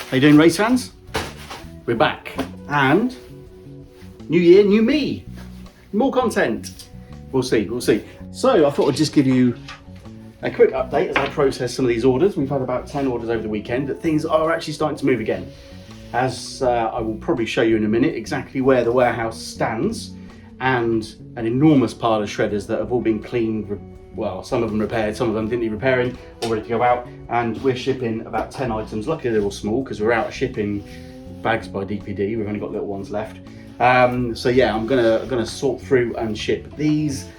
How you doing, race fans? We're back, and new year, new me. More content. We'll see, we'll see. So I thought I'd just give you a quick update as I process some of these orders. We've had about 10 orders over the weekend, that things are actually starting to move again. As I will probably show you in a minute exactly where the warehouse stands, and an enormous pile of shredders that have all been cleaned, well, some of them repaired, some of them didn't need repairing, all ready to go out, and we're shipping about 10 items. Luckily they're all small because we're out of shipping bags by DPD. We've only got little ones left. So yeah, I'm gonna sort through and ship these.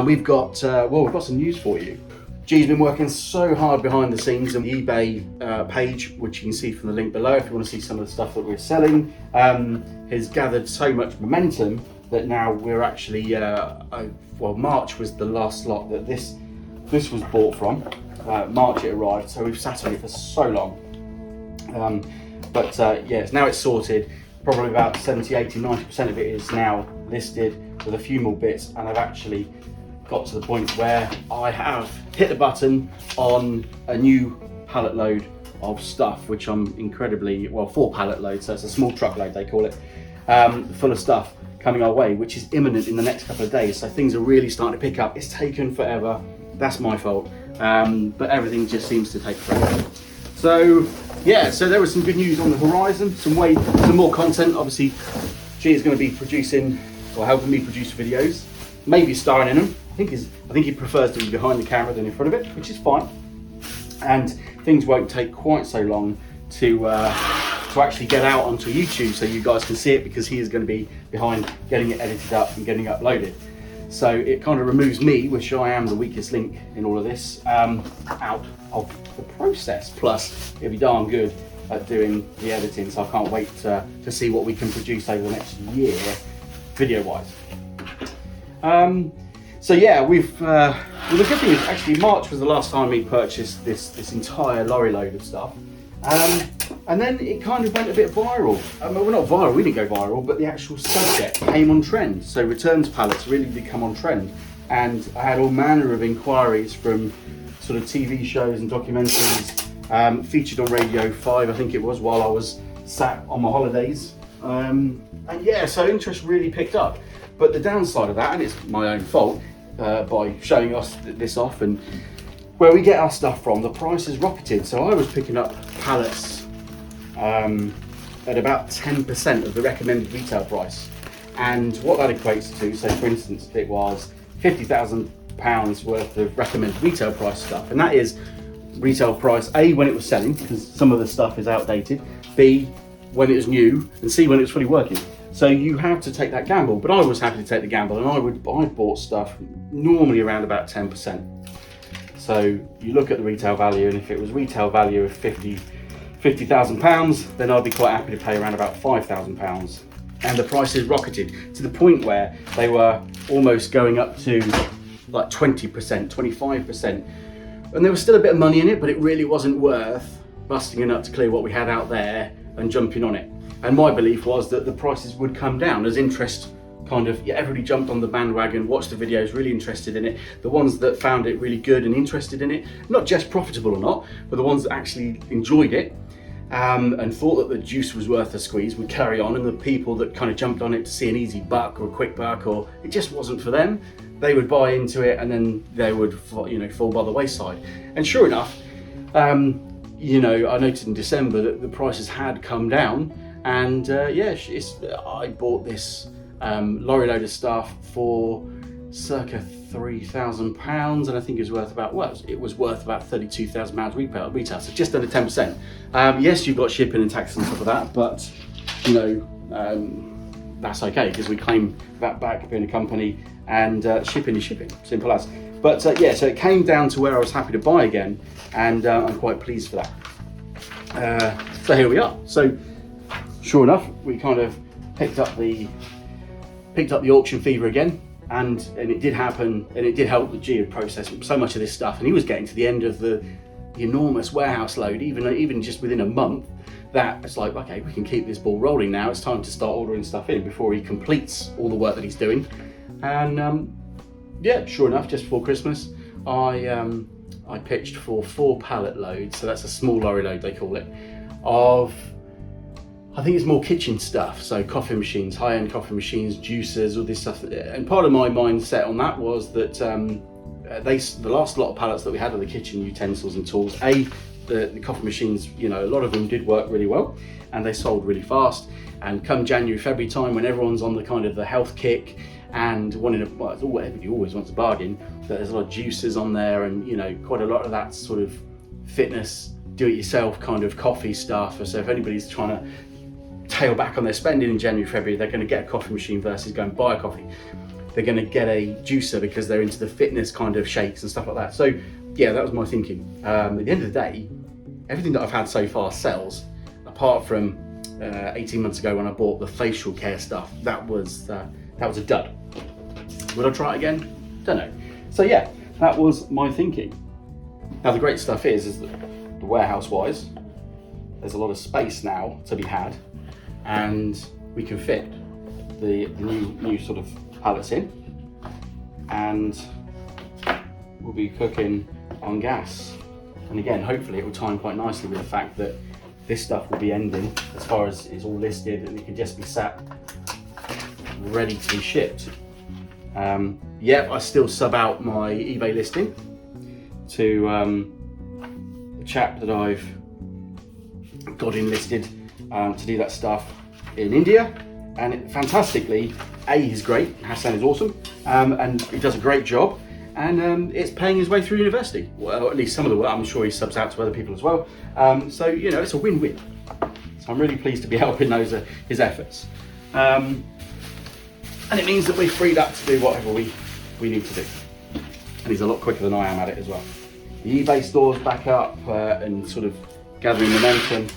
We've got some news for you. G's been working so hard behind the scenes on the eBay page, which you can see from the link below if you want to see some of the stuff that we're selling. Has gathered so much momentum that now we're actually, March was the last lot that this was bought from. March it arrived, so we've sat on it for so long. Now it's sorted. Probably about 70, 80, 90% of it is now listed with a few more bits, and I've actually got to the point where I have hit the button on a new pallet load of stuff, which I'm incredibly, 4 pallet loads, so it's a small truckload they call it, full of stuff coming our way, which is imminent in the next couple of days. So things are really starting to pick up. It's taken forever, that's my fault, but everything just seems to take forever. So yeah, so there was some good news on the horizon, some more content. Obviously G is going to be producing, or helping me produce videos, maybe starring in them. I think he prefers to be behind the camera than in front of it, which is fine. And things won't take quite so long to actually get out onto YouTube so you guys can see it, because he is going to be behind getting it edited up and getting uploaded. So it kind of removes me, which I am the weakest link in all of this, out of the process. Plus, it'll be darn good at doing the editing, so I can't wait to see what we can produce over the next year, video-wise. So yeah, well, the good thing is actually March was the last time we purchased this entire lorry load of stuff. And then it kind of went a bit viral. Well, not viral, we didn't go viral, but the actual subject came on trend. So returns pallets really did come on trend. And I had all manner of inquiries from sort of TV shows and documentaries, featured on Radio 5, I think it was, while I was sat on my holidays. And yeah, so interest really picked up. But the downside of that, and it's my own fault, by showing us this off, and where we get our stuff from, the price has rocketed. So I was picking up pallets at about 10% of the recommended retail price. And what that equates to, so for instance, it was £50,000 worth of recommended retail price stuff. And that is retail price, A, when it was selling, because some of the stuff is outdated, B, when it was new, and C, when it was fully working. So you have to take that gamble, but I was happy to take the gamble, and I bought stuff normally around about 10%. So you look at the retail value, and if it was retail value of £50,000, then I'd be quite happy to pay around about £5,000. And the prices rocketed to the point where they were almost going up to like 20%, 25%. And there was still a bit of money in it, but it really wasn't worth busting a nut to clear what we had out there and jumping on it. And my belief was that the prices would come down as interest everybody jumped on the bandwagon, watched the videos, really interested in it. The ones that found it really good and interested in it, not just profitable or not, but the ones that actually enjoyed it and thought that the juice was worth a squeeze would carry on. And the people that kind of jumped on it to see an easy buck or a quick buck, or it just wasn't for them, they would buy into it, and then they would, fall by the wayside. And sure enough, I noted in December that the prices had come down. And I bought this lorry load of stuff for circa £3,000, and I think it was worth about £32,000 retail, so just under 10%. Yes, you've got shipping and tax on top of that, but that's okay, because we claim that back being a company, and shipping is shipping, simple as. But so it came down to where I was happy to buy again, and I'm quite pleased for that. So here we are. So sure enough, we kind of picked up the auction fever again, and it did happen, and it did help. The G had processed so much of this stuff, and he was getting to the end of the enormous warehouse load, even just within a month, that it's like, okay, we can keep this ball rolling now. It's time to start ordering stuff in before he completes all the work that he's doing. And sure enough, just before Christmas, I pitched for 4 pallet loads, so that's a small lorry load they call it, of I think it's more kitchen stuff, so coffee machines, high-end coffee machines, juicers, all this stuff. And part of my mindset on that was that the last lot of pallets that we had of the kitchen utensils and tools, the coffee machines, you know, a lot of them did work really well and they sold really fast. And come January, February time, when everyone's on the kind of the health kick and wanting to, well, everybody always wants a bargain, but there's a lot of juices on there, and you know, quite a lot of that sort of fitness, do-it-yourself kind of coffee stuff. So if anybody's trying to tail back on their spending in January, February, they're going to get a coffee machine versus go and buy a coffee. They're going to get a juicer because they're into the fitness kind of shakes and stuff like that. So yeah, that was my thinking. At the end of the day, everything that I've had so far sells, apart from 18 months ago when I bought the facial care stuff. That was a dud. Would I try it again? Don't know. So yeah, that was my thinking. Now the great stuff is that the warehouse wise, there's a lot of space now to be had, and we can fit the new sort of pallets in, and we'll be cooking on gas. And again, hopefully it will time quite nicely with the fact that this stuff will be ending as far as it's all listed, and it can just be sat ready to be shipped. I still sub out my eBay listing to the chap that I've got enlisted to do that stuff in India, and fantastically, he's great, Hassan is awesome, and he does a great job, and it's paying his way through university. Well, at least some of the work. I'm sure he subs out to other people as well. So you know, it's a win-win. So I'm really pleased to be helping his efforts. And it means that we're freed up to do whatever we need to do. And he's a lot quicker than I am at it as well. The eBay store's back up and sort of gathering momentum.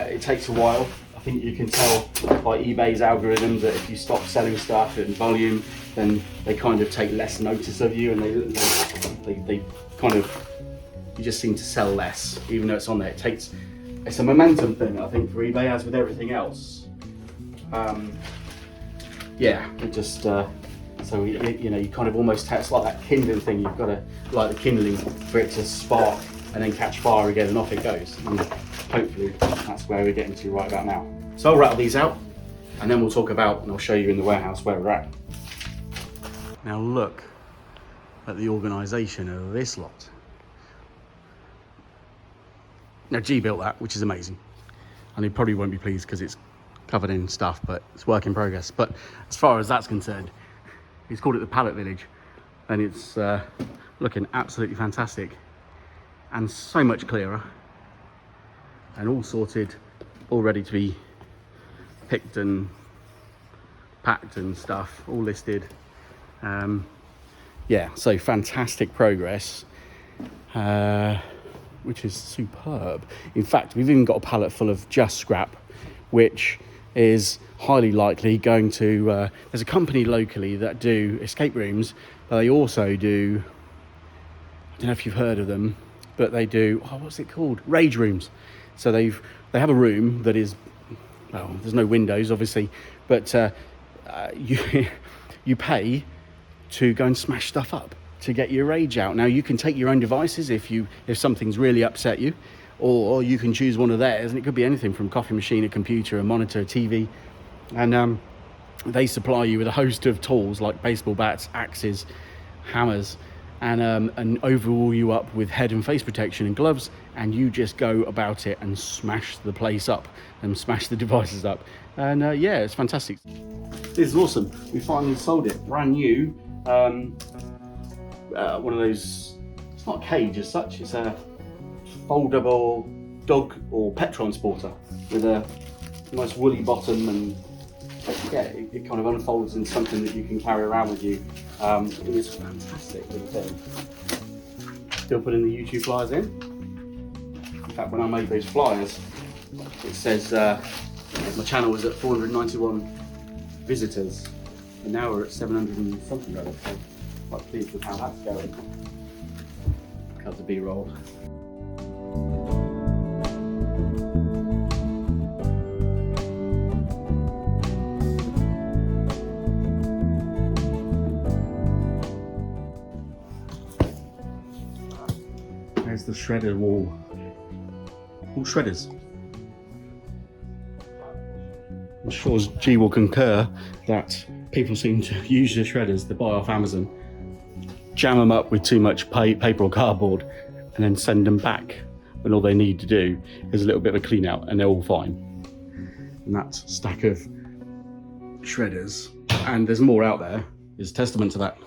It takes a while. I think you can tell by eBay's algorithm that if you stop selling stuff in volume, then they kind of take less notice of you, and they kind of, you just seem to sell less, even though it's on there. It's a momentum thing, I think, for eBay, as with everything else. It just, so you know, you kind of almost, it's like that kindling thing. You've got to light the kindling for it to spark and then catch fire again, and off it goes. And hopefully that's where we're getting to right about now. So I'll rattle these out, and then we'll talk about, and I'll show you in the warehouse where we're at. Now look at the organisation of this lot. Now G built that, which is amazing, and he probably won't be pleased because it's covered in stuff, but it's work in progress. But as far as that's concerned, he's called it the Pallet Village, and it's looking absolutely fantastic and so much clearer and all sorted, all ready to be picked and packed and stuff, all listed. So fantastic progress, which is superb. In fact, we've even got a pallet full of just scrap, which is highly likely going to, there's a company locally that do escape rooms, but they also do, I don't know if you've heard of them, but they do, what's it called? Rage rooms. So they have a room that is, well, there's no windows obviously, but you pay to go and smash stuff up to get your rage out. Now you can take your own devices if something's really upset you, or you can choose one of theirs, and it could be anything from a coffee machine, a computer, a monitor, a TV, and they supply you with a host of tools like baseball bats, axes, hammers, and overhaul you up with head and face protection and gloves, and you just go about it and smash the place up and smash the devices up. And it's fantastic. This is awesome. We finally sold it, brand new. One of those, it's not a cage as such, it's a foldable dog or pet transporter with a nice woolly bottom, and it kind of unfolds into something that you can carry around with you. It was a fantastic little thing. Still putting the YouTube flyers in. In fact, when I made those flyers, it says my channel was at 491 visitors, and now we're at 700 and something. So quite pleased with how that's going. Cut the B-roll. There's the shredder wall. All shredders. I'm sure G will concur that people seem to use the shredders they buy off Amazon, jam them up with too much paper or cardboard, and then send them back when all they need to do is a little bit of a clean out and they're all fine. And that stack of shredders, and there's more out there, is testament to that.